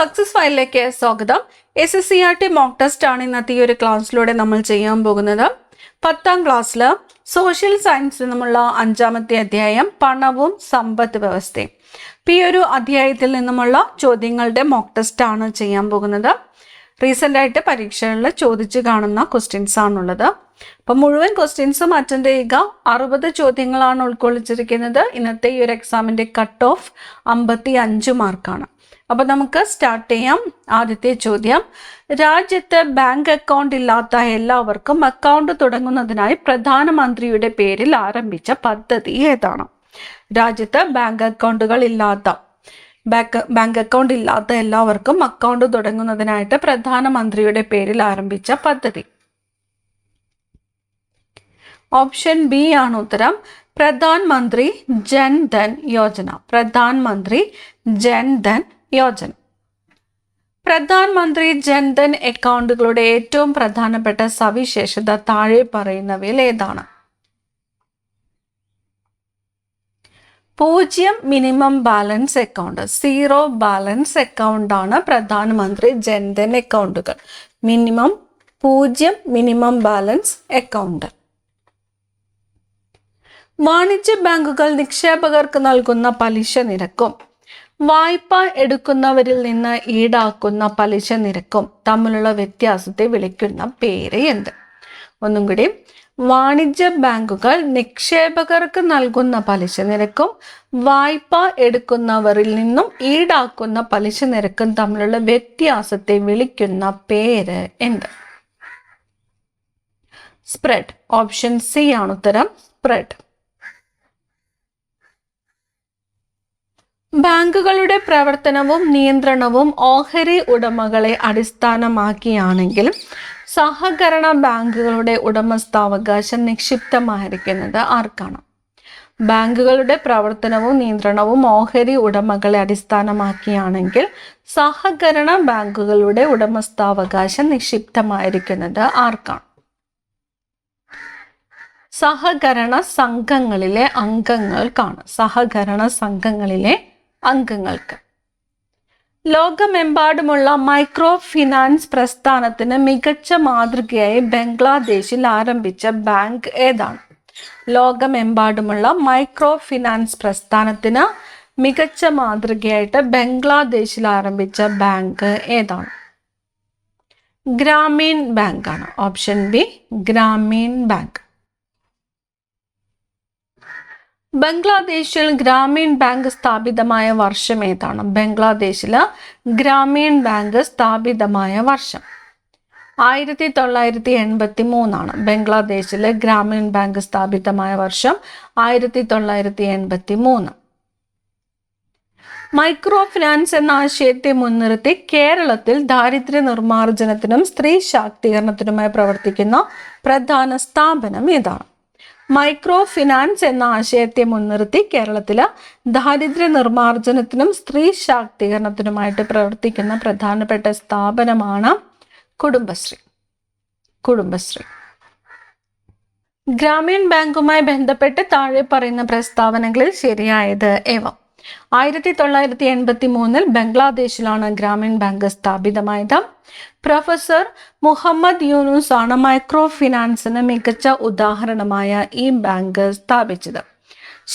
Success ഫയലിലേക്ക് സ്വാഗതം. SSCRT mock test ആണ് ഇന്നത്തെ ഈ ഒരു ക്ലാസ്സിലൂടെ നമ്മൾ ചെയ്യാൻ പോകുന്നത്. 10ാം ക്ലാസ്സിൽ സോഷ്യൽ സയൻസിൽ നിന്നുമുള്ള 5ാമത്തെ അധ്യായം പണവും സമ്പദ് വ്യവസ്ഥയും. ഈ ഒരു അധ്യായത്തിൽ നിന്നുമുള്ള ചോദ്യങ്ങളുടെ മോക്ക് ടെസ്റ്റ് ആണ് ചെയ്യാൻ പോകുന്നത്. റീസെൻ്റ് ആയിട്ട് പരീക്ഷകളിൽ ചോദിച്ചു കാണുന്ന ക്വസ്റ്റ്യൻസ് ആണുള്ളത്. അപ്പം മുഴുവൻ ക്വസ്റ്റ്യൻസും അറ്റൻഡ് ചെയ്യുക. 60 ചോദ്യങ്ങളാണ് ഉൾക്കൊള്ളിച്ചിരിക്കുന്നത്. ഇന്നത്തെ ഈ ഒരു എക്സാമിൻ്റെ കട്ട് ഓഫ് 55 മാർക്കാണ്. അപ്പോൾ നമുക്ക് സ്റ്റാർട്ട് ചെയ്യാം. ആദ്യത്തെ ചോദ്യം, രാജ്യത്ത് ബാങ്ക് അക്കൗണ്ട് ഇല്ലാത്ത എല്ലാവർക്കും അക്കൗണ്ട് തുടങ്ങുന്നതിനായി പ്രധാനമന്ത്രിയുടെ പേരിൽ ആരംഭിച്ച പദ്ധതി ഏതാണ്? രാജ്യത്ത് ബാങ്ക് അക്കൗണ്ട് ഇല്ലാത്ത എല്ലാവർക്കും അക്കൗണ്ട് തുടങ്ങുന്നതിനായിട്ട് പ്രധാനമന്ത്രിയുടെ പേരിൽ ആരംഭിച്ച പദ്ധതി. ഓപ്ഷൻ ബി ആണ് ഉത്തരം. പ്രധാൻ മന്ത്രി ജൻ ധൻ യോജന. പ്രധാൻ മന്ത്രി ജൻ ധൻ യോജന. പ്രധാനമന്ത്രി ജൻധൻ അക്കൗണ്ടുകളുടെ ഏറ്റവും പ്രധാനപ്പെട്ട സവിശേഷത താഴെ പറയുന്നവയിൽ ഏതാണ്? 0 minimum balance account, 0 balance account ആണ് പ്രധാനമന്ത്രി ജൻധൻ അക്കൗണ്ടുകൾ. 0 മിനിമം ബാലൻസ് അക്കൗണ്ട്. വാണിജ്യ ബാങ്കുകൾ നിക്ഷേപകർക്ക് നൽകുന്ന പലിശ നിരക്കും വായ്പ എടുക്കുന്നവരിൽ നിന്ന് ഈടാക്കുന്ന പലിശ നിരക്കും തമ്മിലുള്ള വ്യത്യാസത്തെ വിളിക്കുന്ന പേര് എന്ത്? ഒന്നും കൂടി. വാണിജ്യ ബാങ്കുകൾ നിക്ഷേപകർക്ക് നൽകുന്ന പലിശ നിരക്കും വായ്പ എടുക്കുന്നവരിൽ നിന്നും ഈടാക്കുന്ന പലിശ നിരക്കും തമ്മിലുള്ള വ്യത്യാസത്തെ വിളിക്കുന്ന പേര് എന്ത്? സ്പ്രെഡ്. ഓപ്ഷൻ സി ആണ് ഉത്തരം. സ്പ്രെഡ്. ബാങ്കുകളുടെ പ്രവർത്തനവും നിയന്ത്രണവും ഓഹരി ഉടമകളെ അടിസ്ഥാനമാക്കിയാണെങ്കിൽ സഹകരണ ബാങ്കുകളുടെ ഉടമസ്ഥാവകാശം നിക്ഷിപ്തമായിരിക്കുന്നത് ആർക്കാണ്? ബാങ്കുകളുടെ പ്രവർത്തനവും നിയന്ത്രണവും ഓഹരി ഉടമകളെ അടിസ്ഥാനമാക്കിയാണെങ്കിൽ സഹകരണ ബാങ്കുകളുടെ ഉടമസ്ഥാവകാശം നിക്ഷിപ്തമായിരിക്കുന്നത് ആർക്കാണ്? സഹകരണ സംഘങ്ങളിലെ അംഗങ്ങൾക്കാണ്. സഹകരണ സംഘങ്ങളിലെ അംഗങ്ങൾക്ക്. ലോകമെമ്പാടുമുള്ള മൈക്രോ ഫിനാൻസ് പ്രസ്ഥാനത്തിന് മികച്ച മാതൃകയായി ബംഗ്ലാദേശിൽ ആരംഭിച്ച ബാങ്ക് ഏതാണ്? ലോകമെമ്പാടുമുള്ള മൈക്രോ ഫിനാൻസ് പ്രസ്ഥാനത്തിന് മികച്ച മാതൃകയായിട്ട് ബംഗ്ലാദേശിൽ ആരംഭിച്ച ബാങ്ക് ഏതാണ്? ഗ്രാമീൺ ബാങ്ക് ആണ്. Option B, Grameen bank. ബംഗ്ലാദേശിൽ ഗ്രാമീൺ ബാങ്ക് സ്ഥാപിതമായ വർഷം ഏതാണ്? ബംഗ്ലാദേശിൽ ഗ്രാമീൺ ബാങ്ക് സ്ഥാപിതമായ വർഷം 1983 ആണ്. ബംഗ്ലാദേശിൽ ഗ്രാമീൺ ബാങ്ക് സ്ഥാപിതമായ വർഷം 1983. മൈക്രോ ഫിനാൻസ് എന്ന ആശയത്തെ മുൻനിർത്തി കേരളത്തിൽ ദാരിദ്ര്യ നിർമ്മാർജ്ജനത്തിനും സ്ത്രീ ശാക്തീകരണത്തിനുമായി പ്രവർത്തിക്കുന്ന പ്രധാന സ്ഥാപനം ഏതാണ്? മൈക്രോ ഫിനാൻസ് എന്ന ആശയത്തെ മുൻനിർത്തി കേരളത്തിൽ ദാരിദ്ര്യ നിർമ്മാർജ്ജനത്തിനും സ്ത്രീ ശാക്തീകരണത്തിനുമായിട്ട് പ്രവർത്തിക്കുന്ന പ്രധാനപ്പെട്ട സ്ഥാപനമാണ് കുടുംബശ്രീ. കുടുംബശ്രീ. ഗ്രാമീൺ ബാങ്കുമായി ബന്ധപ്പെട്ട് താഴെ പറയുന്ന പ്രസ്താവനകളിൽ ശരിയായത് ഏവ? 1983 ബംഗ്ലാദേശിലാണ് ഗ്രാമീൺ ബാങ്ക് സ്ഥാപിതമായത്. പ്രൊഫസർ മുഹമ്മദ് യൂനുസ് ആണ് മൈക്രോ ഫിനാൻസിന് മികച്ച ഉദാഹരണമായ ഈ ബാങ്ക് സ്ഥാപിച്ചത്.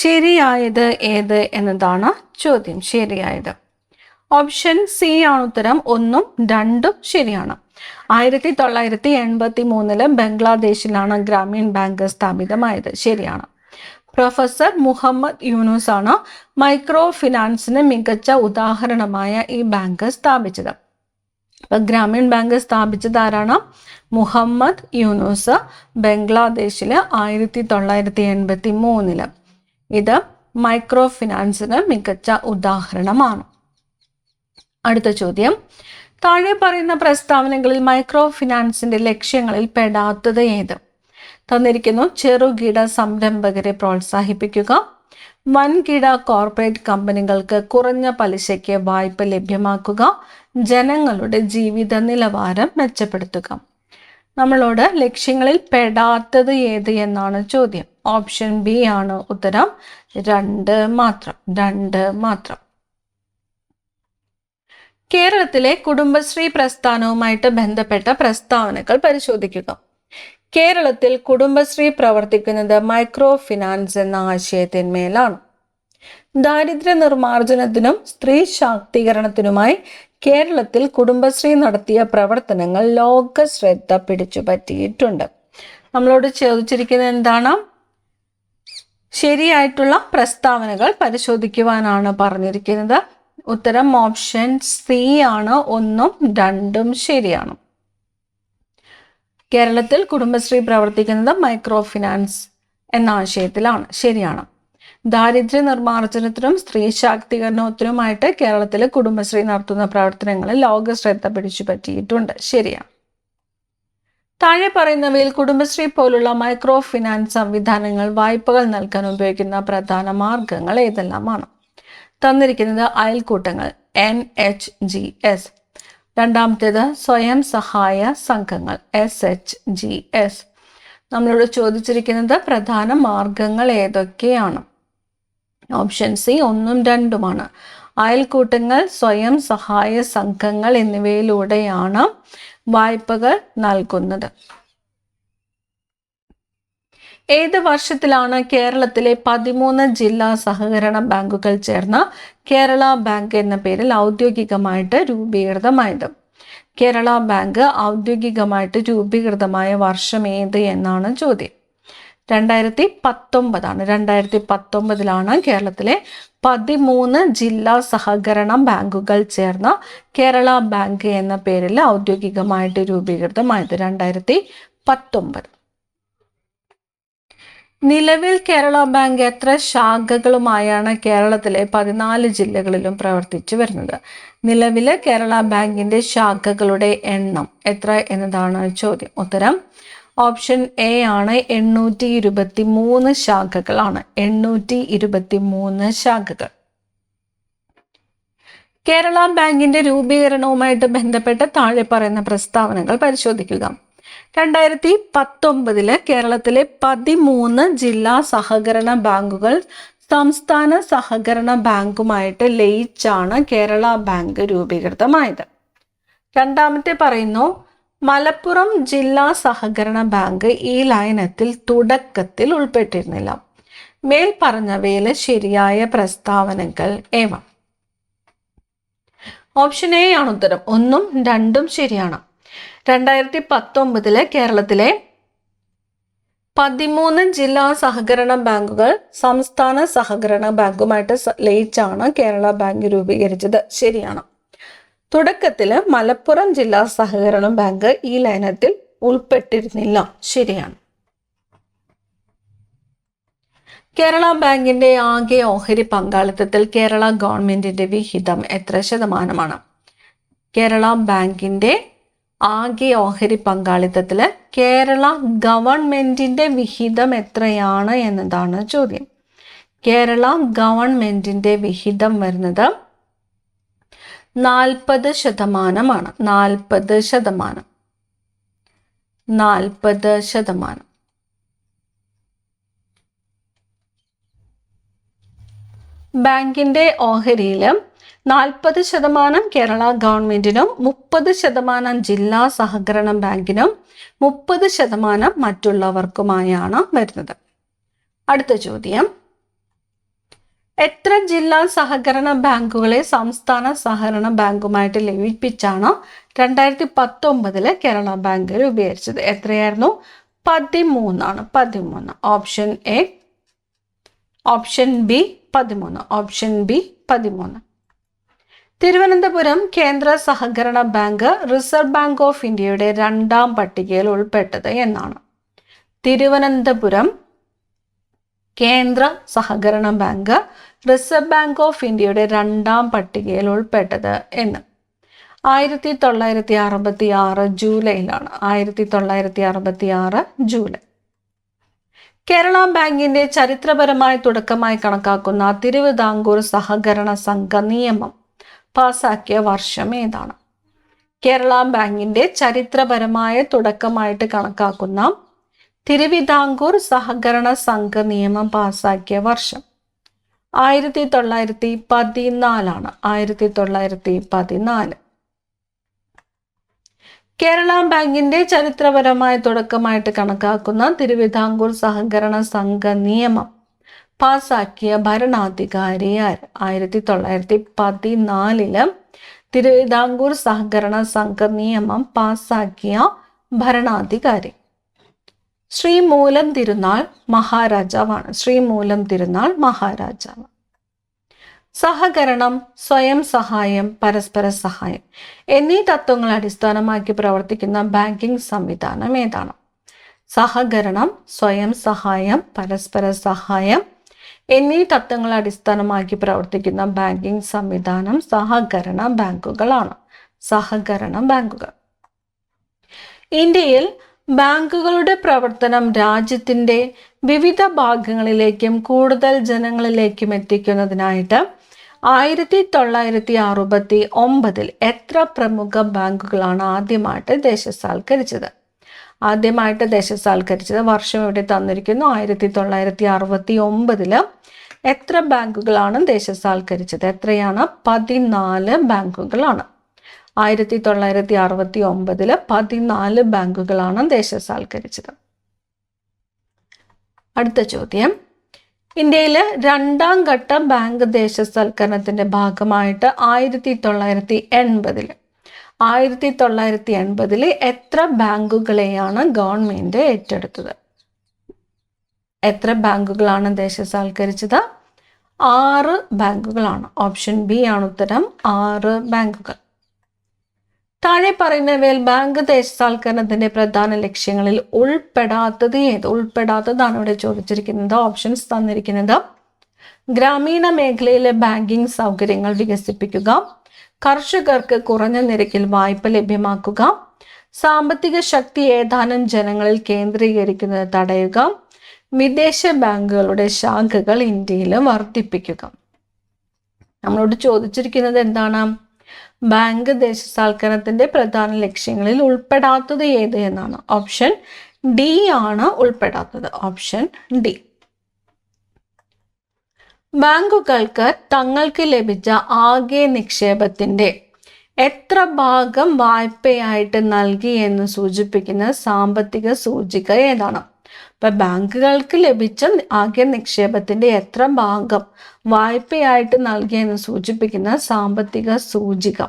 ശരിയായത് ഏത് എന്നതാണ് ചോദ്യം. ശരിയായത് ഓപ്ഷൻ സി ആണ് ഉത്തരം. 1ഉം 2ഉം ശരിയാണ്. 1983 ബംഗ്ലാദേശിലാണ് ഗ്രാമീൺ ബാങ്ക് സ്ഥാപിതമായത്. ശരിയാണ്. പ്രൊഫസർ മുഹമ്മദ് യൂനുസ് ആണ് മൈക്രോ ഫിനാൻസിന് മികച്ച ഉദാഹരണമായ ഈ ബാങ്ക് സ്ഥാപിച്ചത്. അപ്പം ഗ്രാമീൺ ബാങ്ക് സ്ഥാപിച്ചത് ആരാണ്? മുഹമ്മദ് യൂനുസ്. ബംഗ്ലാദേശിൽ 1983. ഇത് മൈക്രോ ഫിനാൻസിന് മികച്ച ഉദാഹരണമാണ്. അടുത്ത ചോദ്യം, താഴെ പറയുന്ന പ്രസ്താവനകളിൽ മൈക്രോ ഫിനാൻസിന്റെ ലക്ഷ്യങ്ങളിൽ പെടാത്തത് ഏത്? തന്നിരിക്കുന്നു. ചെറുകിട സംരംഭകരെ പ്രോത്സാഹിപ്പിക്കുക, വൻകിട കോർപ്പറേറ്റ് കമ്പനികൾക്ക് കുറഞ്ഞ പലിശയ്ക്ക് വായ്പ ലഭ്യമാക്കുക, ജനങ്ങളുടെ ജീവിത നിലവാരം മെച്ചപ്പെടുത്തുക. നമ്മളോട് ലക്ഷ്യങ്ങളിൽ പെടാത്തത് ഏത് എന്നാണ് ചോദ്യം. ഓപ്ഷൻ ബി ആണ് ഉത്തരം. 2 മാത്രം. കേരളത്തിലെ കുടുംബശ്രീ പ്രസ്ഥാനവുമായിട്ട് ബന്ധപ്പെട്ട പ്രസ്താവനകൾ പരിശോധിക്കുക. കേരളത്തിൽ കുടുംബശ്രീ പ്രവർത്തിക്കുന്നത് മൈക്രോ ഫിനാൻസ് എന്ന ആശയത്തിന്മേലാണ്. ദാരിദ്ര്യ നിർമ്മാർജ്ജനത്തിനും സ്ത്രീ ശാക്തീകരണത്തിനുമായി കേരളത്തിൽ കുടുംബശ്രീ നടത്തിയ പ്രവർത്തനങ്ങൾ ലോക ശ്രദ്ധ പിടിച്ചുപറ്റിയിട്ടുണ്ട്. നമ്മളോട് ചോദിച്ചിരിക്കുന്നത് എന്താണ്? ശരിയായിട്ടുള്ള പ്രസ്താവനകൾ പരിശോധിക്കുവാനാണ് പറഞ്ഞിരിക്കുന്നത്. ഉത്തരം ഓപ്ഷൻ സി ആണ്. 1ഉം 2ഉം ശരിയാണ്. കേരളത്തിൽ കുടുംബശ്രീ പ്രവർത്തിക്കുന്നത് മൈക്രോ ഫിനാൻസ് എന്ന ആശയത്തിലാണ്. ശരിയാണ്. ദാരിദ്ര്യ നിർമ്മാർജ്ജനത്തിനും സ്ത്രീ ശാക്തീകരണത്തിനുമായിട്ട് കേരളത്തിൽ കുടുംബശ്രീ നടത്തുന്ന പ്രവർത്തനങ്ങളിൽ ലോക ശ്രദ്ധ പിടിച്ചുപറ്റിയിട്ടുണ്ട്. ശരിയാണ്. താഴെ പറയുന്നവയിൽ കുടുംബശ്രീ പോലുള്ള മൈക്രോ ഫിനാൻസ് സംവിധാനങ്ങൾ വായ്പകൾ നൽകാൻ ഉപയോഗിക്കുന്ന പ്രധാന മാർഗങ്ങൾ ഏതെല്ലാമാണ്? തന്നിരിക്കുന്നത് അയൽക്കൂട്ടങ്ങൾ NHGS, രണ്ടാമത്തേത് സ്വയം സഹായ സംഘങ്ങൾ SHGS. നമ്മളോട് ചോദിച്ചിരിക്കുന്നത് പ്രധാന മാർഗങ്ങൾ ഏതൊക്കെയാണ്? Option C 1ഉം 2ഉമാണ്. അയൽക്കൂട്ടങ്ങൾ, സ്വയം സഹായ സംഘങ്ങൾ എന്നിവയിലൂടെയാണ് വായ്പകൾ നൽകുന്നത്. ഏത് വർഷത്തിലാണ് കേരളത്തിലെ 13 ജില്ലാ സഹകരണ ബാങ്കുകൾ ചേർന്ന കേരള ബാങ്ക് എന്ന പേരിൽ ഔദ്യോഗികമായിട്ട് രൂപീകൃതമായത്? കേരള ബാങ്ക് ഔദ്യോഗികമായിട്ട് രൂപീകൃതമായ വർഷം ഏത് എന്നാണ് ചോദ്യം. 2019 2019 കേരളത്തിലെ 13 ജില്ലാ സഹകരണ ബാങ്കുകൾ ചേർന്ന കേരള ബാങ്ക് എന്ന പേരിൽ ഔദ്യോഗികമായിട്ട് രൂപീകൃതമായത് 2019. നിലവിൽ കേരള ബാങ്ക് എത്ര ശാഖകളുമായാണ് കേരളത്തിലെ 14 ജില്ലകളിലും പ്രവർത്തിച്ചു വരുന്നത്? നിലവിലെ കേരള ബാങ്കിന്റെ ശാഖകളുടെ എണ്ണം എത്ര എന്നതാണ് ചോദ്യം. ഉത്തരം ഓപ്ഷൻ എ ആണ്. 823 ശാഖകളാണ്. 823 ശാഖകൾ. കേരള ബാങ്കിന്റെ രൂപീകരണവുമായിട്ട് ബന്ധപ്പെട്ട താഴെ പറയുന്ന പ്രസ്താവനകൾ പരിശോധിക്കുക. 2019 കേരളത്തിലെ 13 ജില്ലാ സഹകരണ ബാങ്കുകൾ സംസ്ഥാന സഹകരണ ബാങ്കുമായിട്ട് ലയിച്ചാണ് കേരള ബാങ്ക് രൂപീകൃതമായത്. രണ്ടാമത്തെ പറയുന്നു, മലപ്പുറം ജില്ലാ സഹകരണ ബാങ്ക് ഈ ലയനത്തിൽ തുടക്കത്തിൽ ഉൾപ്പെട്ടിരുന്നില്ല. മേൽ പറഞ്ഞവയിലെ ശരിയായ പ്രസ്താവനകൾ ഏവ? ഓപ്ഷൻ എ ആണ് ഉത്തരം. 1ഉം 2ഉം ശരിയാണ്. 2019 കേരളത്തിലെ 13 ജില്ലാ സഹകരണ ബാങ്കുകൾ സംസ്ഥാന സഹകരണ ബാങ്കുമായിട്ട് ലയിച്ചാണ് കേരള ബാങ്ക് രൂപീകരിച്ചത്. ശരിയാണ്. തുടക്കത്തിൽ മലപ്പുറം ജില്ലാ സഹകരണ ബാങ്ക് ഈ ലയനത്തിൽ ഉൾപ്പെട്ടിരുന്നില്ല. ശരിയാണ്. കേരള ബാങ്കിന്റെ ആകെ ഓഹരി പങ്കാളിത്തത്തിൽ കേരള ഗവൺമെന്റിന്റെ വിഹിതം എത്ര ശതമാനമാണ്? കേരള ബാങ്കിന്റെ ആകെ ഓഹരി പങ്കാളിത്തത്തിൽ കേരള ഗവൺമെന്റിന്റെ വിഹിതം എത്രയാണ് എന്നതാണ് ചോദ്യം. കേരള ഗവൺമെന്റിന്റെ വിഹിതം വരുന്നത് 40%. 40%. ബാങ്കിന്റെ ഓഹരിയിൽ 40% കേരള ഗവൺമെന്റിനും 30% ജില്ലാ സഹകരണ ബാങ്കിനും 30% മറ്റുള്ളവർക്കുമായാണ് വരുന്നത്. അടുത്ത ചോദ്യം, എത്ര ജില്ലാ സഹകരണ ബാങ്കുകളെ സംസ്ഥാന സഹകരണ ബാങ്കുമായിട്ട് ലയിപ്പിച്ചാണ് 2019 കേരള ബാങ്ക് രൂപീകരിച്ചത്? എത്രയായിരുന്നു? 13. 13. Option A. Option B 13. Option B 13. Thiruvananthapuram കേന്ദ്ര സഹകരണ ബാങ്ക് റിസർവ് ബാങ്ക് ഓഫ് ഇന്ത്യയുടെ 2ാം പട്ടികയിൽ ഉൾപ്പെട്ടത് എന്നാണ്? തിരുവനന്തപുരം കേന്ദ്ര സഹകരണ ബാങ്ക് റിസർവ് ബാങ്ക് ഓഫ് ഇന്ത്യയുടെ 2ാം പട്ടികയിൽ ഉൾപ്പെട്ടത് എന്ന്? 1966 ജൂലൈയിലാണ്. 1966 ജൂലൈ. കേരള ബാങ്കിന്റെ ചരിത്രപരമായ തുടക്കമായി കണക്കാക്കുന്ന തിരുവിതാംകൂർ സഹകരണ സംഘ നിയമം പാസാക്കിയ വർഷം ഏതാണ്? കേരള ബാങ്കിന്റെ ചരിത്രപരമായ തുടക്കമായിട്ട് കണക്കാക്കുന്ന തിരുവിതാംകൂർ സഹകരണ സംഘ നിയമം പാസാക്കിയ വർഷം 1914. 1914. കേരള ബാങ്കിന്റെ ചരിത്രപരമായ തുടക്കമായിട്ട് കണക്കാക്കുന്ന തിരുവിതാംകൂർ സഹകരണ സംഘ നിയമം പാസാക്കിയ ഭരണാധികാരി ആര്? 1914 തിരുവിതാംകൂർ സഹകരണ സംഘ നിയമം പാസാക്കിയ ഭരണാധികാരി ശ്രീമൂലം തിരുനാൾ മഹാരാജാവാണ്. ശ്രീമൂലം തിരുനാൾ മഹാരാജാവ്. സഹകരണം, സ്വയം സഹായം, പരസ്പര സഹായം എന്നീ തത്വങ്ങൾ അടിസ്ഥാനമാക്കി പ്രവർത്തിക്കുന്ന ബാങ്കിംഗ് സംവിധാനം ഏതാണ്? സഹകരണം, സ്വയം സഹായം, പരസ്പര സഹായം എന്നീ തത്വങ്ങൾ അടിസ്ഥാനമാക്കി പ്രവർത്തിക്കുന്ന ബാങ്കിംഗ് സംവിധാനം സഹകരണ ബാങ്കുകളാണ്. സഹകരണ ബാങ്കുകൾ. ഇന്ത്യയിൽ ബാങ്കുകളുടെ പ്രവർത്തനം രാജ്യത്തിൻ്റെ വിവിധ ഭാഗങ്ങളിലേക്കും കൂടുതൽ ജനങ്ങളിലേക്കും എത്തിക്കുന്നതിനായിട്ട് 1969 എത്ര പ്രമുഖ ബാങ്കുകളാണ് ആദ്യമായിട്ട് ദേശസാൽക്കരിച്ചത്? വർഷം ഇവിടെ തന്നിരിക്കുന്നു. 1969 എത്ര ബാങ്കുകളാണ് ദേശസാൽക്കരിച്ചത്? എത്രയാണ്? 14 ബാങ്കുകളാണ്. 1969 14 ബാങ്കുകളാണ് ദേശസാൽക്കരിച്ചത്. അടുത്ത ചോദ്യം, ഇന്ത്യയിലെ രണ്ടാം ഘട്ട ബാങ്ക് ദേശസാൽക്കരണത്തിന്റെ ഭാഗമായിട്ട് 1980 എത്ര ബാങ്കുകളെയാണ് ഗവൺമെന്റ് ഏറ്റെടുത്തത്? എത്ര ബാങ്കുകളാണ് ദേശസാൽക്കരിച്ചത്? 6 ബാങ്കുകളാണ്. ഓപ്ഷൻ ബി ആണ് ഉത്തരം. 6 ബാങ്കുകൾ. താഴെ പറയുന്നവയിൽ ബാങ്ക് ദേശസാൽക്കരണത്തിന്റെ പ്രധാന ലക്ഷ്യങ്ങളിൽ ഉൾപ്പെടാത്തത് ഏത്? ഉൾപ്പെടാത്തതാണ് ഇവിടെ ചോദിച്ചിരിക്കുന്നത്. ഓപ്ഷൻസ് തന്നിരിക്കുന്നത്: ഗ്രാമീണ മേഖലയിലെ ബാങ്കിംഗ് സൗകര്യങ്ങൾ വികസിപ്പിക്കുക, കർഷകർക്ക് കുറഞ്ഞ നിരക്കിൽ വായ്പ ലഭ്യമാക്കുക, സാമ്പത്തിക ശക്തി ഏതാനും ജനങ്ങളിൽ കേന്ദ്രീകരിക്കുന്നത് തടയുക, വിദേശ ബാങ്കുകളുടെ ശാഖകൾ ഇന്ത്യയിൽ വർദ്ധിപ്പിക്കുക. നമ്മളോട് ചോദിച്ചിരിക്കുന്നത് എന്താണ്? ബാങ്ക് ദേശസാൽക്കരണത്തിന്റെ പ്രധാന ലക്ഷ്യങ്ങളിൽ ഉൾപ്പെടാത്തത് ഏത് എന്നാണ്. ഓപ്ഷൻ ഡി ആണ് ഉൾപ്പെടാത്തത്. Option D. ബാങ്കുകൾക്ക് തങ്ങൾക്ക് ലഭിച്ച ആകെ നിക്ഷേപത്തിന്റെ എത്ര ഭാഗം വായ്പയായിട്ട് നൽകി എന്ന് സൂചിപ്പിക്കുന്ന സാമ്പത്തിക സൂചിക ഏതാണ്? ഇപ്പൊ ബാങ്കുകൾക്ക് ലഭിച്ച ആകെ നിക്ഷേപത്തിന്റെ എത്ര ഭാഗം വായ്പയായിട്ട് നൽകിയെന്ന് സൂചിപ്പിക്കുന്ന സാമ്പത്തിക സൂചിക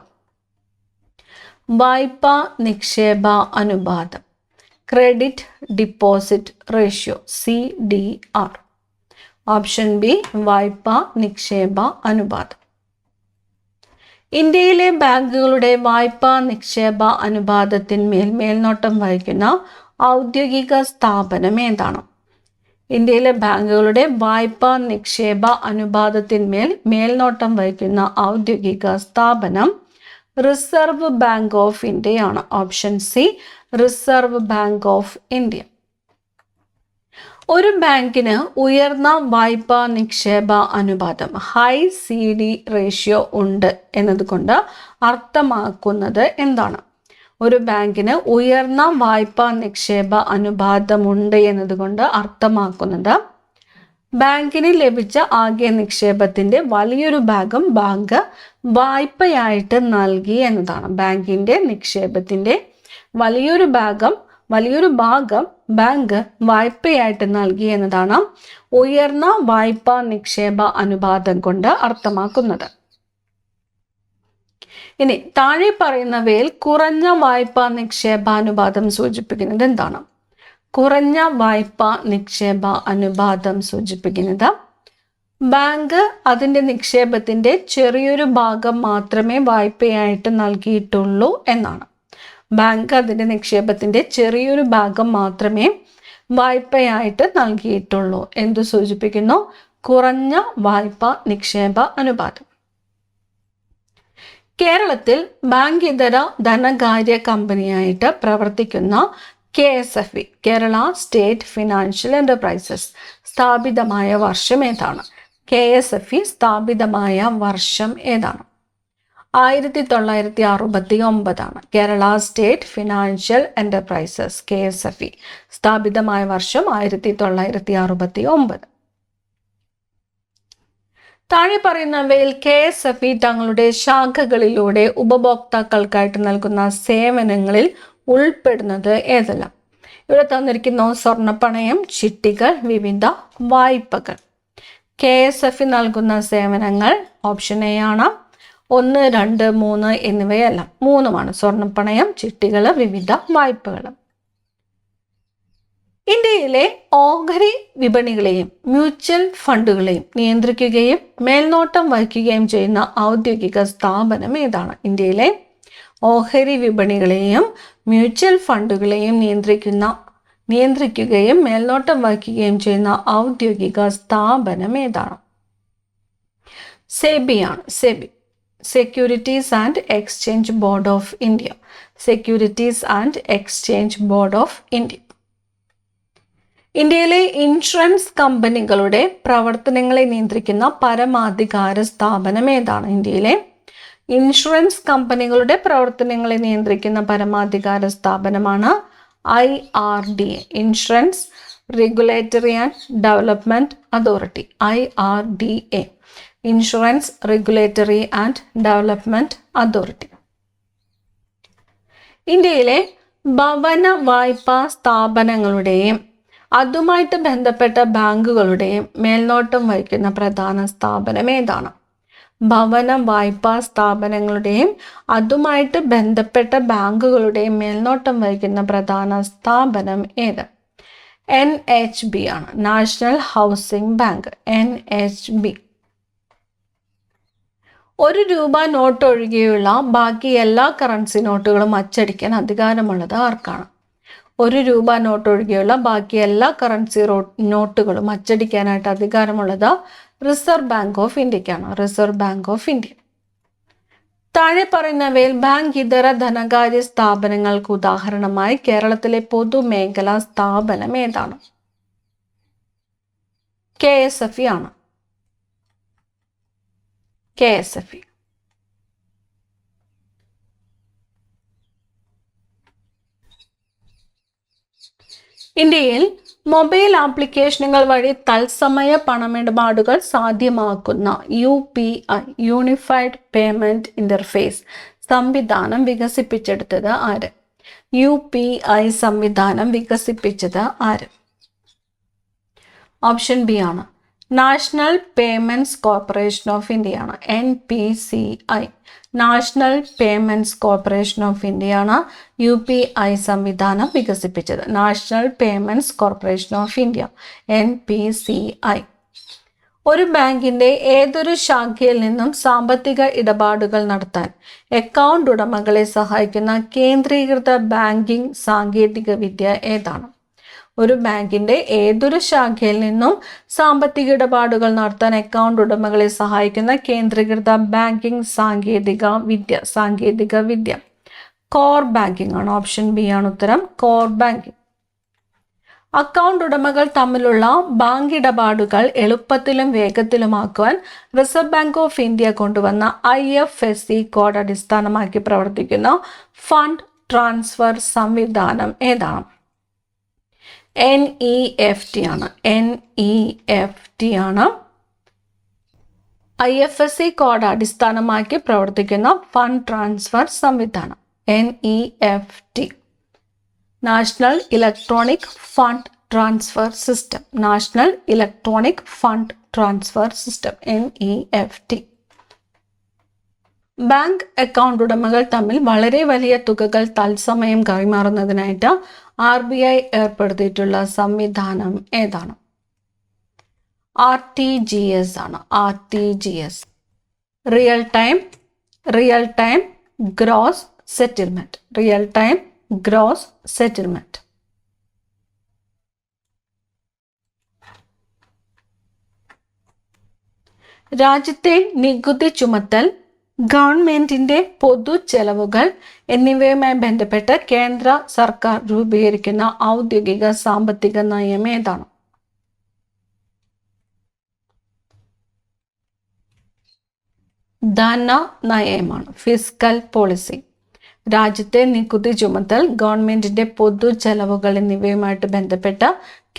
വായ്പ നിക്ഷേപ അനുപാതം, credit deposit ratio, CDR. Option B വായ്പ നിക്ഷേപ അനുപാതം. ഇന്ത്യയിലെ ബാങ്കുകളുടെ വായ്പാ നിക്ഷേപ അനുപാതത്തിന്മേൽ മേൽനോട്ടം വഹിക്കുന്ന ഔദ്യോഗിക സ്ഥാപനം ഏതാണ്? ഇന്ത്യയിലെ ബാങ്കുകളുടെ വായ്പാ നിക്ഷേപ അനുപാതത്തിന്മേൽ മേൽനോട്ടം വഹിക്കുന്ന ഔദ്യോഗിക സ്ഥാപനം റിസർവ് ബാങ്ക് ഓഫ് ഇന്ത്യയാണ്. Option C reserve Bank of India. ഒരു ബാങ്കിന് ഉയർന്ന വായ്പാ നിക്ഷേപ അനുപാതം ഹൈ CD റേഷ്യോ ഉണ്ട് എന്നതുകൊണ്ട് അർത്ഥമാക്കുന്നത് എന്താണ്? ഒരു ബാങ്കിന് ഉയർന്ന വായ്പാ നിക്ഷേപ അനുപാതമുണ്ട് എന്നതുകൊണ്ട് അർത്ഥമാക്കുന്നത് ബാങ്കിന് ലഭിച്ച ആകെ നിക്ഷേപത്തിന്റെ വലിയൊരു ഭാഗം ബാങ്ക് വായ്പയായിട്ട് നൽകി എന്നതാണ്. ബാങ്കിന്റെ നിക്ഷേപത്തിന്റെ വലിയൊരു ഭാഗം ബാങ്ക് വായ്പയായിട്ട് നൽകി എന്നതാണ് ഉയർന്ന വായ്പാ നിക്ഷേപ അനുപാതം കൊണ്ട് അർത്ഥമാക്കുന്നത്. ഇനി താഴെ പറയുന്നവയിൽ കുറഞ്ഞ വായ്പാ നിക്ഷേപാനുപാതം സൂചിപ്പിക്കുന്നത് എന്താണ്? കുറഞ്ഞ വായ്പാ നിക്ഷേപ അനുപാതം സൂചിപ്പിക്കുന്നത് ബാങ്ക് അതിൻ്റെ നിക്ഷേപത്തിന്റെ ചെറിയൊരു ഭാഗം മാത്രമേ വായ്പയായിട്ട് നൽകിയിട്ടുള്ളൂ എന്നാണ്. ബാങ്ക് അതിൻ്റെ നിക്ഷേപത്തിന്റെ ചെറിയൊരു ഭാഗം മാത്രമേ വായ്പയായിട്ട് നൽകിയിട്ടുള്ളൂ. എന്തു സൂചിപ്പിക്കുന്നു? കുറഞ്ഞ വായ്പാ നിക്ഷേപ അനുപാതം. കേരളത്തിൽ ബാങ്ക് ഇതര ധനകാര്യ കമ്പനിയായിട്ട് പ്രവർത്തിക്കുന്ന KSFE, Kerala state financial enterprises സ്ഥാപിതമായ വർഷം ഏതാണ്? KSFE സ്ഥാപിതമായ വർഷം ഏതാണ്? 1969 Kerala state financial enterprises KSFE സ്ഥാപിതമായ വർഷം 1969. താഴെ പറയുന്നവയിൽ KSFE തങ്ങളുടെ ശാഖകളിലൂടെ ഉപഭോക്താക്കൾക്കായിട്ട് നൽകുന്ന സേവനങ്ങളിൽ ഉൾപ്പെടുന്നത് ഏതെല്ലാം? ഇവിടെ തന്നിരിക്കുന്ന സ്വർണ്ണപ്പണയം, ചിട്ടികൾ, വിവിധ വായ്പകൾ. KSF നൽകുന്ന സേവനങ്ങൾ ഓപ്ഷൻ എ ആണ്. 1, 2, 3 എന്നിവയെല്ലാം. 3 സ്വർണ്ണപ്പണയം, ചിട്ടികൾ, വിവിധ വായ്പകൾ. ഇന്ത്യയിലെ ഓഹരി വിപണികളെയും മ്യൂച്വൽ ഫണ്ടുകളെയും നിയന്ത്രിക്കുകയും മേൽനോട്ടം വഹിക്കുകയും ചെയ്യുന്ന ഔദ്യോഗിക സ്ഥാപനം ഏതാണ്? ഇന്ത്യയിലെ ഓഹരി വിപണികളെയും മ്യൂച്വൽ ഫണ്ടുകളെയും നിയന്ത്രിക്കുകയും മേൽനോട്ടം വഹിക്കുകയും ചെയ്യുന്ന ഔദ്യോഗിക സ്ഥാപനം ഏതാണ്? സെബിയാണ്. SEBI, Securities and Exchange Board of India. Securities and Exchange Board of India. ഇന്ത്യയിലെ ഇൻഷുറൻസ് കമ്പനികളുടെ പ്രവർത്തനങ്ങളെ നിയന്ത്രിക്കുന്ന പരമാധികാര സ്ഥാപനം ഏതാണ്? ഇന്ത്യയിലെ ഇൻഷുറൻസ് കമ്പനികളുടെ പ്രവർത്തനങ്ങളെ നിയന്ത്രിക്കുന്ന പരമാധികാര സ്ഥാപനമാണ് IRDA, insurance regulatory and development authority. IRDA, insurance regulatory and development authority. ഇന്ത്യയിലെ ഭവന വായ്പാ സ്ഥാപനങ്ങളുടെയും അതുമായിട്ട് ബന്ധപ്പെട്ട ബാങ്കുകളുടെയും മേൽനോട്ടം വഹിക്കുന്ന പ്രധാന സ്ഥാപനം ഏതാണ്? ഭവന വായ്പാ സ്ഥാപനങ്ങളുടെയും അതുമായിട്ട് ബന്ധപ്പെട്ട ബാങ്കുകളുടെയും മേൽനോട്ടം വഹിക്കുന്ന പ്രധാന സ്ഥാപനം ഏത്? NHB ആണ്. National housing bank. NHB. ₹1 note ഒഴികെയുള്ള ബാക്കി എല്ലാ കറൻസി നോട്ടുകളും അച്ചടിക്കാൻ അധികാരമുള്ളത് ആർക്കാണ്? ₹1 നോട്ട് ഒഴികെയുള്ള ബാക്കി എല്ലാ കറൻസി നോട്ടുകളും അച്ചടിക്കാനായിട്ട് അധികാരമുള്ളത് റിസർവ് ബാങ്ക് ഓഫ് ഇന്ത്യക്കാണ്. Reserve Bank of India. താഴെ പറയുന്നവയിൽ ബാങ്ക് ഇതര ധനകാര്യ സ്ഥാപനങ്ങൾക്ക് ഉദാഹരണമായി കേരളത്തിലെ പൊതുമേഖലാ സ്ഥാപനം ഏതാണ്? KSFE ആണ്. KSFE. ഇന്ത്യയിൽ മൊബൈൽ ആപ്ലിക്കേഷനുകൾ വഴി തത്സമയ പണമിടപാടുകൾ സാധ്യമാക്കുന്ന UPI, യൂണിഫൈഡ് പേയ്മെന്റ് ഇന്റർഫേസ് സംവിധാനം വികസിപ്പിച്ചെടുത്തത് ആര്? UPI സംവിധാനം വികസിപ്പിച്ചത് ആര്? ഓപ്ഷൻ ബി ആണ്. National payments corporation of India ആണ്. NPCI. National payments corporation of India ആണ് UPI സംവിധാനം വികസിപ്പിച്ചത്. National payments corporation of India, NPCI. ഒരു ബാങ്കിന്റെ ഏതൊരു ശാഖയിൽ നിന്നും സാമ്പത്തിക ഇടപാടുകൾ നടത്താൻ അക്കൗണ്ട് ഉടമകളെ സഹായിക്കുന്ന കേന്ദ്രീകൃത ബാങ്കിംഗ് സാങ്കേതിക വിദ്യ ഏതാണ്? ഒരു ബാങ്കിന്റെ ഏതൊരു ശാഖയിൽ നിന്നും സാമ്പത്തിക ഇടപാടുകൾ നടത്താൻ അക്കൗണ്ട് ഉടമകളെ സഹായിക്കുന്ന കേന്ദ്രീകൃത ബാങ്കിംഗ് സാങ്കേതിക വിദ്യ കോർ ബാങ്കിംഗ് ആണ്. ഓപ്ഷൻ ബി ആണ് ഉത്തരം. Core banking. അക്കൗണ്ട് ഉടമകൾ തമ്മിലുള്ള ബാങ്ക് ഇടപാടുകൾ എളുപ്പത്തിലും വേഗത്തിലുമാക്കുവാൻ റിസർവ് ബാങ്ക് ഓഫ് ഇന്ത്യ കൊണ്ടുവന്ന IFSC കോഡ് അടിസ്ഥാനമാക്കി പ്രവർത്തിക്കുന്ന ഫണ്ട് ട്രാൻസ്ഫർ സംവിധാനം ഏതാണ്? NEFT ആണ്. NEFT ആണ്. IFSC കോഡ് അടിസ്ഥാനമാക്കി പ്രവർത്തിക്കുന്ന ഫണ്ട് ട്രാൻസ്ഫർ സംവിധാനം. NEFT. National electronic fund transfer system. National electronic fund transfer system, NEFT. Bank account ഉടമകൾ തമ്മിൽ വളരെ വലിയ തുകകൾ തത്സമയം കൈമാറുന്നതിനായിട്ട് RBI ഏർപ്പെടുത്തിയിട്ടുള്ള സംവിധാനം ഏതാണ്? RTGS ആണ്. RTGS. Real time gross settlement. Real time gross settlement. രാജ്യത്തെ നികുതി ചുമത്തൽ, ഗവൺമെന്റിന്റെ പൊതു ചെലവുകൾ എന്നിവയുമായി ബന്ധപ്പെട്ട് കേന്ദ്ര സർക്കാർ രൂപീകരിക്കുന്ന ഔദ്യോഗിക സാമ്പത്തിക നയം ഏതാണ്? ധനനയമാണ്. Fiscal policy. രാജ്യത്തെ നികുതി ചുമത്തൽ, ഗവൺമെന്റിന്റെ പൊതു ചെലവുകൾ എന്നിവയുമായിട്ട് ബന്ധപ്പെട്ട്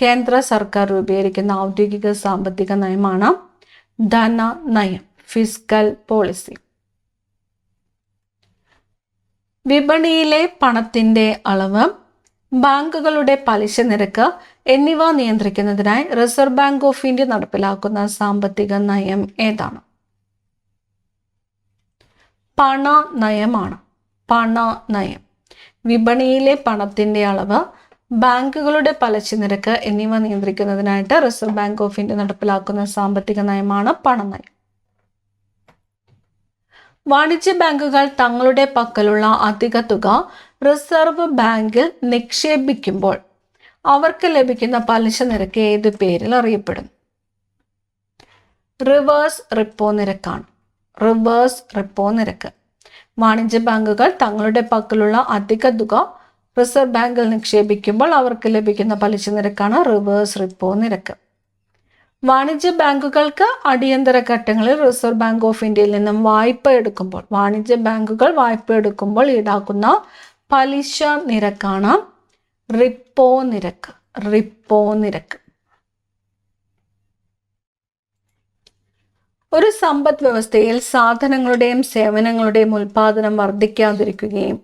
കേന്ദ്ര സർക്കാർ രൂപീകരിക്കുന്ന ഔദ്യോഗിക സാമ്പത്തിക നയമാണ് ധനനയം, ഫിസ്ക്കൽ പോളിസി. വിപണിയിലെ പണത്തിൻ്റെ അളവ്, ബാങ്കുകളുടെ പലിശ നിരക്ക് എന്നിവ നിയന്ത്രിക്കുന്നതിനായി റിസർവ് ബാങ്ക് ഓഫ് ഇന്ത്യ നടപ്പിലാക്കുന്ന സാമ്പത്തിക നയം ഏതാണ്? പണനയമാണ്. പണനയം. വിപണിയിലെ പണത്തിൻ്റെ അളവ്, ബാങ്കുകളുടെ പലിശ നിരക്ക് എന്നിവ നിയന്ത്രിക്കുന്നതിനായിട്ട് റിസർവ് ബാങ്ക് ഓഫ് ഇന്ത്യ നടപ്പിലാക്കുന്ന സാമ്പത്തിക നയമാണ് പണനയം. വാണിജ്യ ബാങ്കുകൾ തങ്ങളുടെ പക്കലുള്ള അധിക തുക റിസർവ് ബാങ്കിൽ നിക്ഷേപിക്കുമ്പോൾ അവർക്ക് ലഭിക്കുന്ന പലിശ നിരക്ക് ഏത് പേരിൽ അറിയപ്പെടുന്നു? റിവേഴ്സ് റിപ്പോ നിരക്കാണ്. റിവേഴ്സ് റിപ്പോ നിരക്ക്. വാണിജ്യ ബാങ്കുകൾ തങ്ങളുടെ പക്കലുള്ള അധിക തുക റിസർവ് ബാങ്കിൽ നിക്ഷേപിക്കുമ്പോൾ അവർക്ക് ലഭിക്കുന്ന പലിശ നിരക്കാണ് റിവേഴ്സ് റിപ്പോ നിരക്ക്. വാണിജ്യ ബാങ്കുകൾക്ക് അടിയന്തര ഘട്ടങ്ങളിൽ റിസർവ് ബാങ്ക് ഓഫ് ഇന്ത്യയിൽ നിന്നും വായ്പ എടുക്കുമ്പോൾ ഈടാക്കുന്ന പലിശ നിരക്കാണ് റിപ്പോ നിരക്ക്. റിപ്പോ നിരക്ക്. ഒരു സമ്പദ് വ്യവസ്ഥയിൽ സാധനങ്ങളുടെയും സേവനങ്ങളുടെയും ഉൽപാദനം വർദ്ധിക്കാതിരിക്കുകയും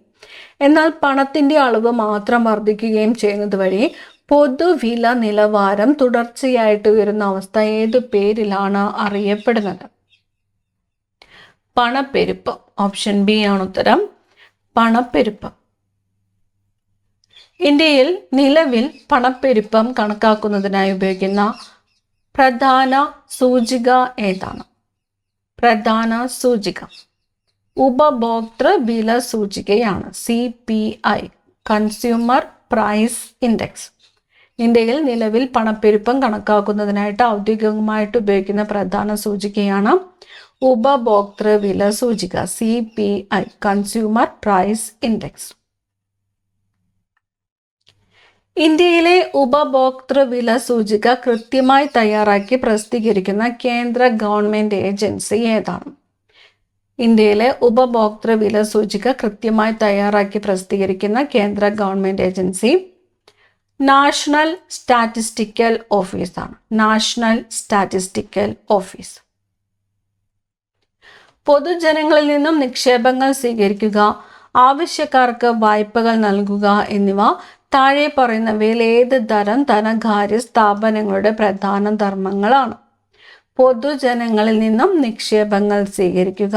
എന്നാൽ പണത്തിൻ്റെ അളവ് മാത്രം വർദ്ധിക്കുകയും ചെയ്യുന്നത് വഴി പൊതുവില നിലവാരം തുടർച്ചയായിട്ട് ഉയരുന്ന അവസ്ഥ ഏതു പേരിലാണ് അറിയപ്പെടുന്നത്? പണപ്പെരുപ്പ്. ഓപ്ഷൻ ബി ആണ് ഉത്തരം. പണപ്പെരുപ്പ്. ഇന്ത്യയിൽ നിലവിൽ പണപ്പെരുപ്പം കണക്കാക്കുന്നതിനായി ഉപയോഗിക്കുന്ന പ്രധാന സൂചിക ഏതാണ്? പ്രധാന സൂചിക ഉപഭോക്തൃ വില സൂചികയാണ്. CPI, consumer price index. ഇന്ത്യയിൽ നിലവിൽ പണപ്പെരുപ്പം കണക്കാക്കുന്നതിനായിട്ട് ഔദ്യോഗികമായിട്ട് ഉപയോഗിക്കുന്ന പ്രധാന സൂചികയാണ് ഉപഭോക്തൃ വില സൂചിക, CPI, കൺസ്യൂമർ പ്രൈസ് ഇൻഡെക്സ്. ഇന്ത്യയിലെ ഉപഭോക്തൃ വില സൂചിക കൃത്യമായി തയ്യാറാക്കി പ്രസിദ്ധീകരിക്കുന്ന കേന്ദ്ര ഗവൺമെൻറ് ഏജൻസി ഏതാണ്? ഇന്ത്യയിലെ ഉപഭോക്തൃ വില സൂചിക കൃത്യമായി തയ്യാറാക്കി പ്രസിദ്ധീകരിക്കുന്ന കേന്ദ്ര government agency National Statistical Office ആണ്. National Statistical Office. പൊതുജനങ്ങളിൽ നിന്നും നിക്ഷേപങ്ങൾ സ്വീകരിക്കുക, ആവശ്യക്കാർക്ക് വായ്പകൾ നൽകുക എന്നിവ താഴെ പറയുന്നവയിൽ ഏത് തരം ധനകാര്യ സ്ഥാപനങ്ങളുടെ പ്രധാന ധർമ്മങ്ങളാണ്? പൊതുജനങ്ങളിൽ നിന്നും നിക്ഷേപങ്ങൾ സ്വീകരിക്കുക,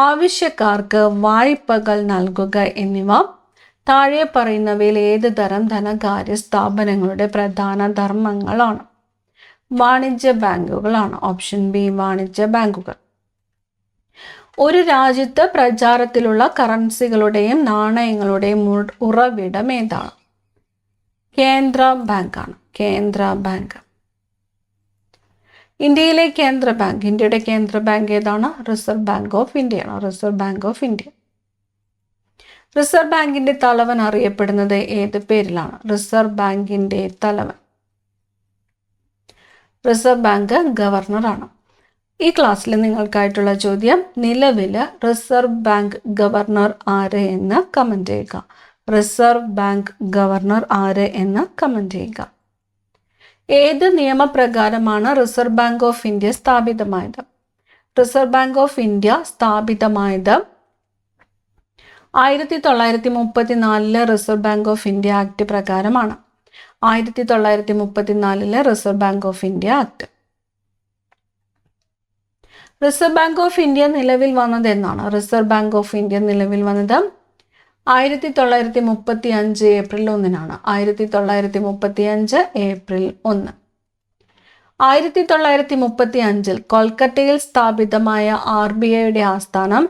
ആവശ്യക്കാർക്ക് വായ്പകൾ നൽകുക എന്നിവ താഴെ പറയുന്നവയിൽ ഏത് തരം ധനകാര്യ സ്ഥാപനങ്ങളുടെ പ്രധാന ധർമ്മങ്ങളാണ്? വാണിജ്യ ബാങ്കുകളാണ്. ഓപ്ഷൻ ബി, വാണിജ്യ ബാങ്കുകൾ. ഒരു രാജ്യത്ത് പ്രചാരത്തിലുള്ള കറൻസികളുടെയും നാണയങ്ങളുടെയും ഉറവിടം ഏതാണ്? കേന്ദ്ര ബാങ്കാണ്. കേന്ദ്ര ബാങ്ക്. ഇന്ത്യയുടെ കേന്ദ്ര ബാങ്ക് ഏതാണ്? റിസർവ് ബാങ്ക് ഓഫ് ഇന്ത്യയാണ്. Reserve Bank of India. Reserve ബാങ്കിന്റെ തലവൻ അറിയപ്പെടുന്നത് ഏത് പേരിലാണ്? റിസർവ് ബാങ്കിന്റെ തലവൻ. റിസർവ് ബാങ്ക് ഗവർണറാണ്. ഈ ക്ലാസ്സിൽ നിങ്ങൾക്കായിട്ടുള്ള ചോദ്യം, നിലവിൽ റിസർവ് ബാങ്ക് ഗവർണർ ആര് എന്ന് കമന്റ് ചെയ്യുക. റിസർവ് ബാങ്ക് ഗവർണർ ആര് എന്ന് കമന്റ് ചെയ്യുക. ഏത് നിയമപ്രകാരമാണ് റിസർവ് ബാങ്ക് ഓഫ് ഇന്ത്യ സ്ഥാപിതമായത്? റിസർവ് ബാങ്ക് ഓഫ് ഇന്ത്യ സ്ഥാപിതമായത് 1934 reserve Bank of India act പ്രകാരമാണ്. 1934 reserve Bank of India act. Reserve Bank of India നിലവിൽ വന്നത് എന്നാണ്? റിസർവ് ബാങ്ക് ഓഫ് ഇന്ത്യ നിലവിൽ വന്നത് 1935 ഏപ്രിൽ 1-നാണ്. 1935 ഏപ്രിൽ 1. 1935 കൊൽക്കത്തയിൽ സ്ഥാപിതമായ RBIയുടെ ആസ്ഥാനം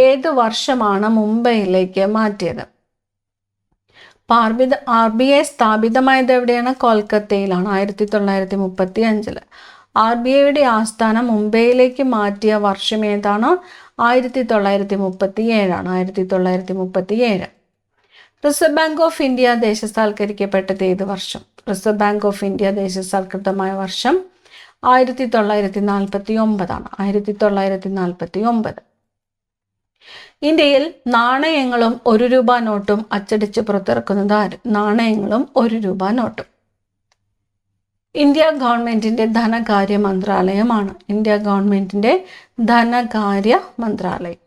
ഏത് വർഷമാണ് മുംബൈയിലേക്ക് മാറ്റിയത്? RBI സ്ഥാപിതമായത് എവിടെയാണ്? കൊൽക്കത്തയിലാണ്. 1935. RBIയുടെ ആസ്ഥാനം മുംബൈയിലേക്ക് മാറ്റിയ വർഷം ഏതാണ്? 1937 ആണ്. 1937. റിസർവ് ബാങ്ക് ഓഫ് ഇന്ത്യ ദേശസാൽക്കരിക്കപ്പെട്ടത് ഏത് വർഷം? റിസർവ് ബാങ്ക് ഓഫ് ഇന്ത്യ ദേശസാൽകൃതമായ വർഷം 1949 ആണ്. 1949. ഇന്ത്യയിൽ നാണയങ്ങളും 1 രൂപ നോട്ടും അച്ചടിച്ച് പുറത്തിറക്കുന്നത് ആര്? നാണയങ്ങളും 1 രൂപ നോട്ടും ഇന്ത്യ ഗവൺമെന്റിന്റെ ധനകാര്യ മന്ത്രാലയമാണ്. ഇന്ത്യ ഗവൺമെന്റിന്റെ ധനകാര്യ മന്ത്രാലയം.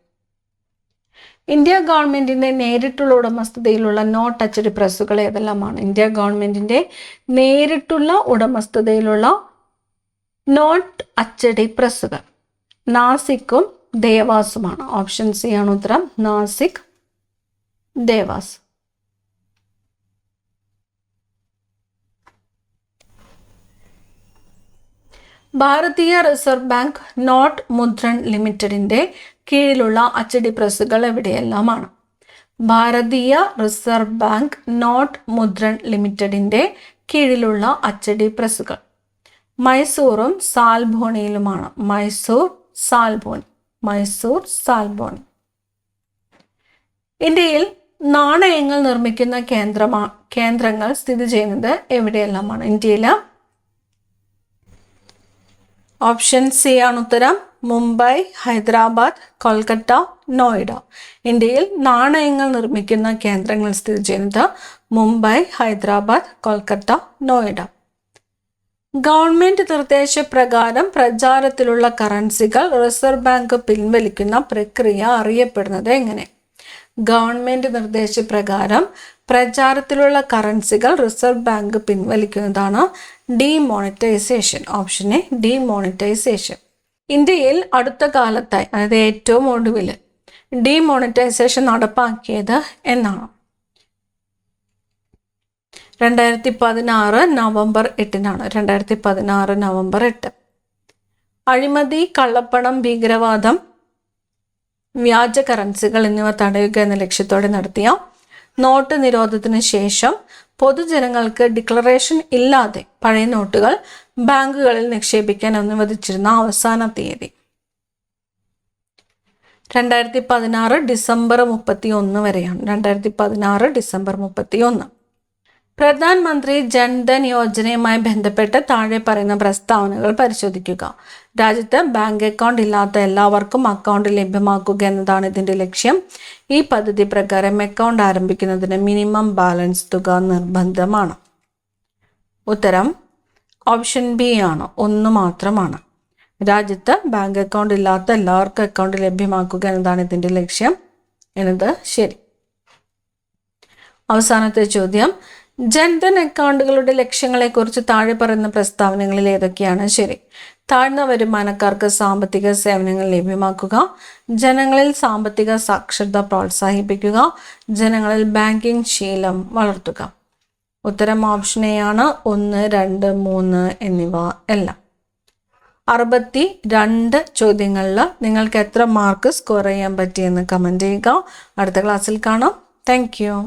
ഇന്ത്യ ഗവൺമെൻറ്റിൻ്റെ നേരിട്ടുള്ള ഉടമസ്ഥതയിലുള്ള നോട്ട് അച്ചടി പ്രസ്സുകൾ ഏതെല്ലാമാണ്? ഇന്ത്യ ഗവൺമെൻറ്റിൻ്റെ നേരിട്ടുള്ള ഉടമസ്ഥതയിലുള്ള നോട്ട് അച്ചടി പ്രസ്സുകൾ നാസിക്കും ദേവാസുമാണ്. ഓപ്ഷൻ സി ആണ് ഉത്തരം. നാസിക്, ദേവാസ്. ഭാരതീയ റിസർവ് ബാങ്ക് നോട്ട് മുദ്രൺ ലിമിറ്റഡിൻ്റെ കീഴിലുള്ള അച്ചടി പ്രസ്സുകൾ എവിടെയെല്ലാമാണ്? ഭാരതീയ റിസർവ് ബാങ്ക് നോട്ട് മുദ്രൺ ലിമിറ്റഡിൻ്റെ കീഴിലുള്ള അച്ചടി പ്രസ്സുകൾ മൈസൂറും സാൽഭോണിയിലുമാണ്. മൈസൂർ, സാൽബോണി. ഇന്ത്യയിൽ നാണയങ്ങൾ നിർമ്മിക്കുന്ന കേന്ദ്രങ്ങൾ സ്ഥിതി ചെയ്യുന്നത് എവിടെയെല്ലാമാണ്? ഇന്ത്യയിൽ ഓപ്ഷൻ സി ആണ് ഉത്തരം. മുംബൈ, ഹൈദരാബാദ്, കൊൽക്കത്ത, നോയിഡ. ഇന്ത്യയിൽ നാണയങ്ങൾ നിർമ്മിക്കുന്ന കേന്ദ്രങ്ങൾ സ്ഥിതി ചെയ്യുന്നത് മുംബൈ, ഹൈദരാബാദ്, കൊൽക്കത്ത, നോയിഡ. ഗവൺമെന്റ് നിർദ്ദേശപ്രകാരം പ്രചാരത്തിലുള്ള കറൻസികൾ റിസർവ് ബാങ്ക് പിൻവലിക്കുന്ന പ്രക്രിയ അറിയപ്പെടുന്നത് എങ്ങനെ? ഗവൺമെന്റ് നിർദ്ദേശപ്രകാരം പ്രചാരത്തിലുള്ള കറൻസികൾ റിസർവ് ബാങ്ക് പിൻവലിക്കുന്നതാണ് ഡിമോണിറ്റൈസേഷൻ. Option A, demonetisation. ഇന്ത്യയിൽ അടുത്ത കാലത്തായി, അതായത് ഏറ്റവും ഒടുവിൽ ഡിമോണിറ്റൈസേഷൻ നടപ്പാക്കിയത് എന്നാണ്? 2016 നവംബർ 8-നാണ്. 2016 നവംബർ 8. അഴിമതി, കള്ളപ്പണം, ഭീകരവാദം, വ്യാജ കറൻസികൾ എന്നിവ തടയുക എന്ന ലക്ഷ്യത്തോടെ നടത്തിയ നോട്ട് നിരോധനത്തിന് ശേഷം പൊതുജനങ്ങൾക്ക് ഡിക്ലറേഷൻ ഇല്ലാതെ പഴയ നോട്ടുകൾ ബാങ്കുകളിൽ നിക്ഷേപിക്കാൻ അനുവദിച്ചിരുന്ന അവസാന തീയതി 2016 ഡിസംബർ 31 വരെയാണ്. 2016 ഡിസംബർ 31. പ്രധാനമന്ത്രി ജൻധൻ യോജനയുമായി ബന്ധപ്പെട്ട് താഴെ പറയുന്ന പ്രസ്താവനകൾ പരിശോധിക്കുക. രാജ്യത്ത് ബാങ്ക് അക്കൗണ്ട് ഇല്ലാത്ത എല്ലാവർക്കും അക്കൗണ്ട് ലഭ്യമാക്കുക എന്നതാണ് ഇതിൻ്റെ ലക്ഷ്യം. ഈ പദ്ധതി പ്രകാരം അക്കൗണ്ട് ആരംഭിക്കുന്നതിന് മിനിമം ബാലൻസ് തുക നിർബന്ധമാണ്. ഉത്തരം ഓപ്ഷൻ ബി ആണ്, 1 മാത്രമാണ്. രാജ്യത്ത് ബാങ്ക് അക്കൗണ്ട് ഇല്ലാത്ത എല്ലാവർക്കും അക്കൗണ്ട് ലഭ്യമാക്കുക എന്നതാണ് ഇതിൻ്റെ ലക്ഷ്യം എന്നത് ശരി. അവസാനത്തെ ചോദ്യം, ജൻധൻ അക്കൗണ്ടുകളുടെ ലക്ഷ്യങ്ങളെക്കുറിച്ച് താഴെ പറയുന്ന പ്രസ്താവനകളിൽ ഏതൊക്കെയാണ് ശരി? താഴ്ന്ന വരുമാനക്കാർക്ക് സാമ്പത്തിക സേവനങ്ങൾ ലഭ്യമാക്കുക, ജനങ്ങളിൽ സാമ്പത്തിക സാക്ഷരത പ്രോത്സാഹിപ്പിക്കുക, ജനങ്ങളിൽ ബാങ്കിങ് ശീലം വളർത്തുക. ഉത്തരം ഓപ്ഷൻ എ ആണ്. 1, 2, 3 എന്നിവ എല്ലാം. 62 ചോദ്യങ്ങളിൽ നിങ്ങൾക്ക് എത്ര മാർക്ക് സ്കോർ ചെയ്യാൻ പറ്റിയെന്ന് കമൻറ്റ് ചെയ്യുക. അടുത്ത ക്ലാസ്സിൽ കാണാം. Thank you.